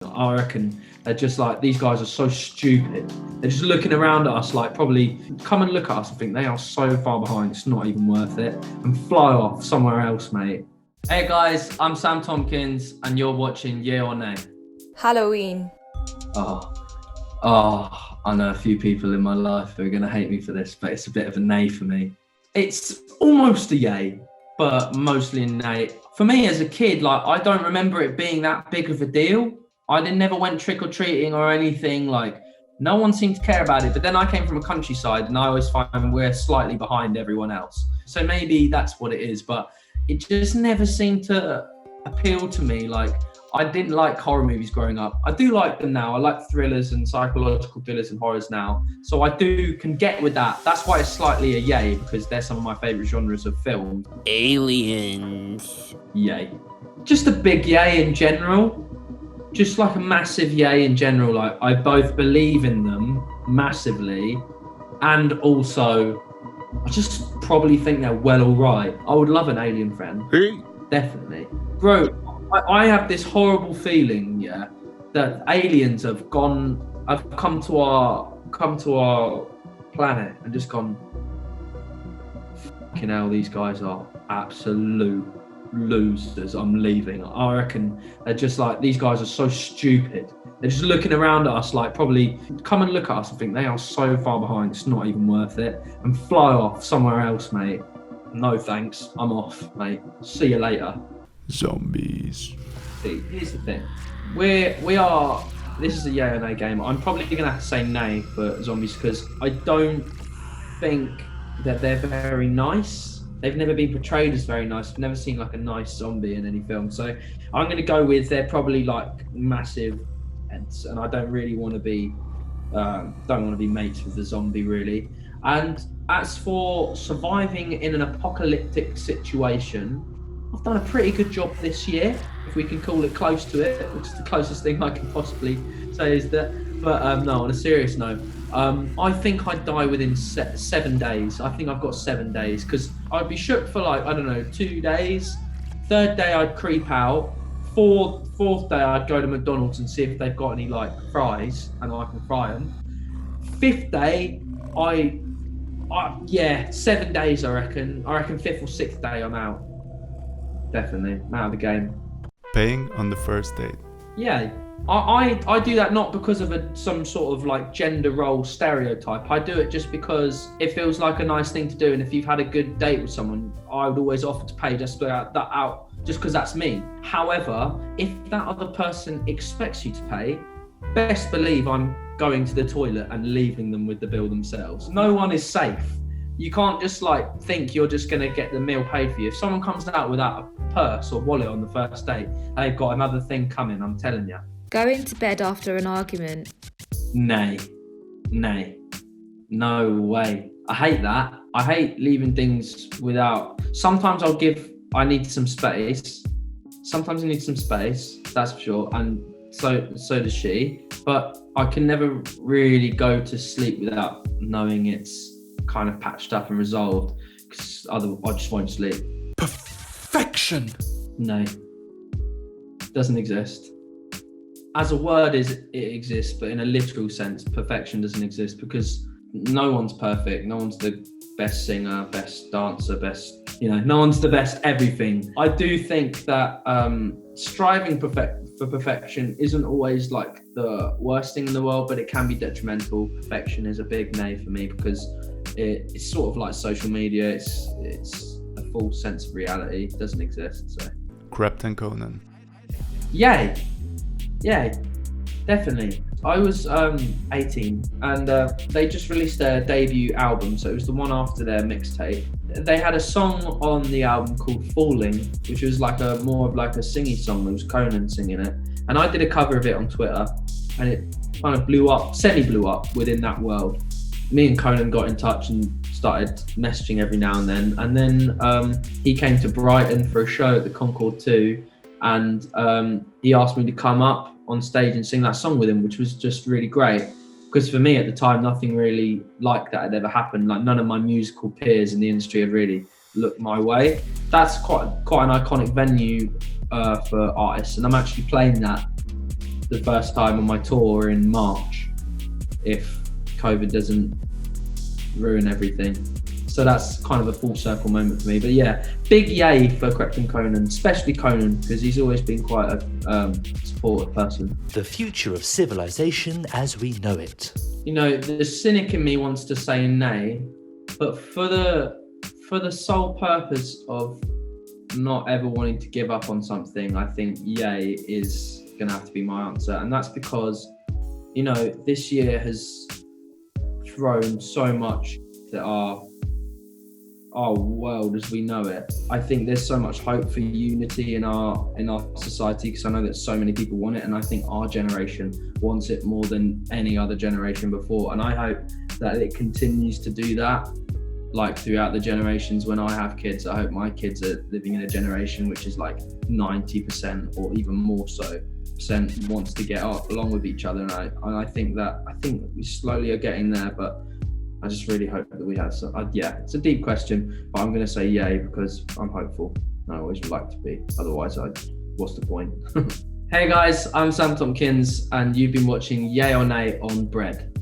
I reckon they're just like, these guys are so stupid. They're just looking around at us like, probably come and look at us and think they are so far behind, it's not even worth it, and fly off somewhere else, mate. Hey guys, I'm Sam Tompkins and you're watching Yeah or Neigh. Halloween. I know a few people in my life who are going to hate me for this, but it's a bit of a Neigh for me. It's almost a yay, but mostly a Neigh. For me as a kid, like, I don't remember it being that big of a deal. I never went trick-or-treating or anything, like, no one seemed to care about it. But then I came from a countryside and I always find we're slightly behind everyone else. So maybe that's what it is, but it just never seemed to appeal to me. Like, I didn't like horror movies growing up. I do like them now. I like thrillers and psychological thrillers and horrors now. So I can get with that. That's why it's slightly a yay, because they're some of my favourite genres of film. Aliens. Yay. Just a big yay in general. Just like a massive yay in general. Like, I both believe in them massively, and also I just probably think they're well all right. I would love an alien friend. Hey. Definitely. Bro, I have this horrible feeling, that aliens have come to our planet and just gone, fucking hell, these guys are absolute losers, I'm leaving. I reckon they're just like, these guys are so stupid. They're just looking around at us like, probably come and look at us and think they are so far behind, it's not even worth it, and fly off somewhere else, mate. No thanks, I'm off, mate. See you later. Zombies. See, here's the thing. This is a yeah or nay game. I'm probably going to have to say nay for zombies because I don't think that they're very nice. They've never been portrayed as very nice. I've never seen like a nice zombie in any film. So I'm going to go with they're probably like massive heads, and I don't really want to be mates with the zombie really. And as for surviving in an apocalyptic situation, I've done a pretty good job this year, if we can call it close to it, which is the closest thing I can possibly say is that. But no, on a serious note, I think I'd die within 7 days. I think I've got 7 days, because I'd be shook for like, I don't know, 2 days. Third day I'd creep out. Fourth day I'd go to McDonald's and see if they've got any like fries and I can fry them. Fifth day, 7 days I reckon. I reckon fifth or sixth day I'm out. Definitely, I'm out of the game. Paying on the first date. Yeah, I do that not because of some sort of like gender role stereotype. I do it just because it feels like a nice thing to do, and if you've had a good date with someone, I would always offer to pay just because that's me. However, if that other person expects you to pay, best believe I'm going to the toilet and leaving them with the bill themselves. No one is safe. You can't just like think you're just going to get the meal paid for you. If someone comes out without a purse or wallet on the first date, they've got another thing coming, I'm telling you. Going to bed after an argument. Nay. No way. I hate that. I hate leaving things without... Sometimes I need some space. Sometimes I need some space, that's for sure. And so does she. But I can never really go to sleep without knowing it's kind of patched up and resolved, because otherwise I just won't sleep. Perfection. No, doesn't exist. As a word, it exists, but in a literal sense, perfection doesn't exist, because no one's perfect. No one's the best singer, best dancer, no one's the best everything. I do think that striving for perfection isn't always like the worst thing in the world, but it can be detrimental. Perfection is a big nay for me, because it's sort of like social media. It's a false sense of reality. It doesn't exist. So Krept Konan. Yay, definitely. I was 18 and they just released their debut album, so it was the one after their mixtape. They had a song on the album called Falling, which was like more of a singy song. It was Conan singing it, and I did a cover of it on Twitter, and it kind of semi-blew up within that world. Me and Conan got in touch and started messaging every now and then he came to Brighton for a show at the Concord 2, and he asked me to come up on stage and sing that song with him, which was just really great, because for me at the time nothing really like that had ever happened. Like, none of my musical peers in the industry had really looked my way. That's quite an iconic venue for artists, and I'm actually playing that the first time on my tour in March if COVID doesn't ruin everything. So that's kind of a full circle moment for me. But yeah, big yay for Krept Konan, especially Konan, because he's always been quite a supportive person. The future of civilization as we know it. You know, the cynic in me wants to say Neigh, but for the sole purpose of not ever wanting to give up on something, I think yay is gonna have to be my answer. And that's because, you know, this year has thrown so much to our world as we know it. I think there's so much hope for unity in our society, because I know that so many people want it, and I think our generation wants it more than any other generation before. And I hope that it continues to do that, like throughout the generations. When I have kids, I hope my kids are living in a generation which is like 90% or even more so percent wants to get along with each other. And I think we slowly are getting there, but I just really hope that we have some. Yeah, it's a deep question, but I'm going to say yay because I'm hopeful. I always would like to be. Otherwise, what's the point? Hey guys, I'm Sam Tompkins, and you've been watching Yay or Neigh on Bred.